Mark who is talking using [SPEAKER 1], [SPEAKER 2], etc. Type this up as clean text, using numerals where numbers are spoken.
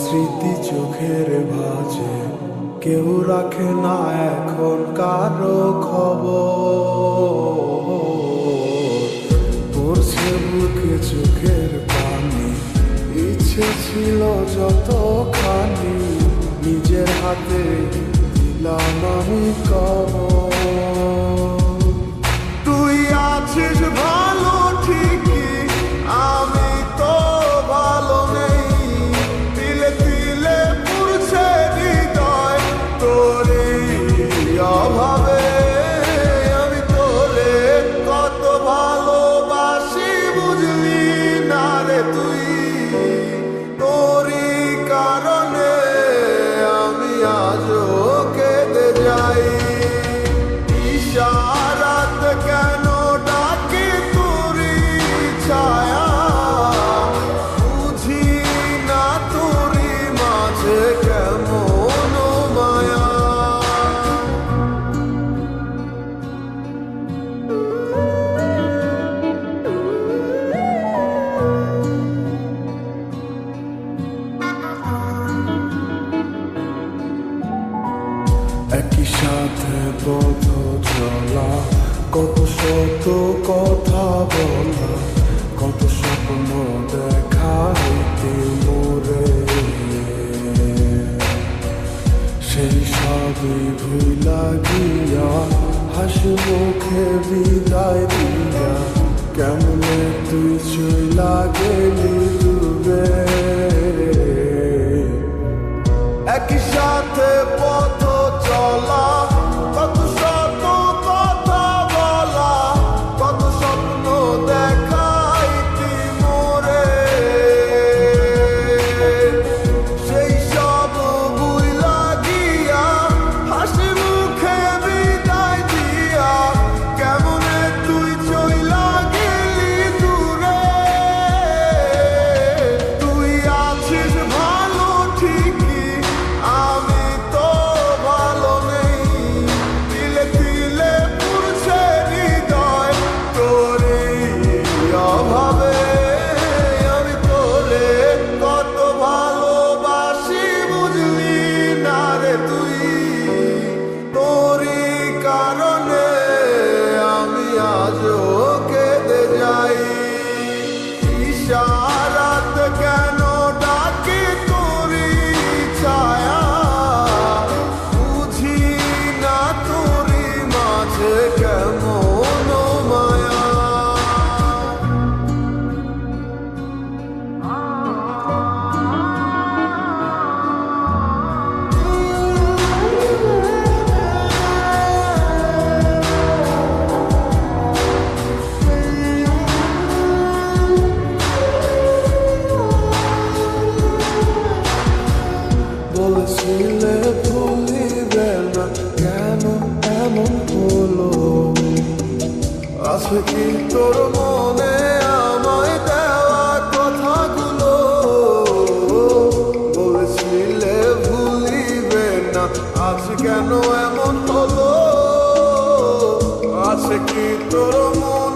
[SPEAKER 1] স্মৃতি চোখের ভাঁজে, কেউ রাখে না এখন কারো খবর। পড়ছে বুকে চোখের পানি, ইচ্ছে ছিল যতখানি, নিজের হাতে দিলাম আমি কবর। তুই আছিস ভালো ঠিকই, আমি তো ভালো নেই। তিলে তিলে পুড়ছে হৃদয় তোরই অভাবে। আমি তোরে কত ভালোবাসি বুঝলি না রে তুই। তোরই কারণে আমি আজও কেঁদে যাই। ইশারাত কেন ডাকি তোরই ছায়া, বুঝি না তোরই মাঝে কেমন মায়া। একই সাথে পথ চলা, কত শত কথা বলা, কত স্বপ্ন দেখা হইতে মোরে। সেই সবই ভুলা গিয়া, হাসি মুখে বিদায় দিয়া, কেমনে তুই চইলা গেলি দূরে। একই সাথে পথ চলা, কত শত কথা বলা, কত স্বপ্ন দেখাইতি মোরে। সেই সব ভুইলা গিয়া, হাসি মুখে বিদায় দিয়া, কেমনে তুই চইলা গেলি দূরে। তুই আছিস ভালো ঠিকই, আমি তো ভালো নেই। তিলে তিলে পুড়ছে হৃদয় তোরই অভাবে। আমি তোরে কত ভালোবাসি বুঝলি না রে তুই। তোরই কারণে আমি আজও কেঁদে যাই। ইশারাত কেন ডাকি তোরই ছায়া, বুঝি না তোরই মাঝে কেমন মায়া। বলেছিলে ভুলিবে না, কেন এমন হলো? আছে কি তোর মনে আমায় দেওয়া কথাগুলো? বলেছিলে ভুলিবে না, আজ কেন এমন হলো? আছে কি তোর মনে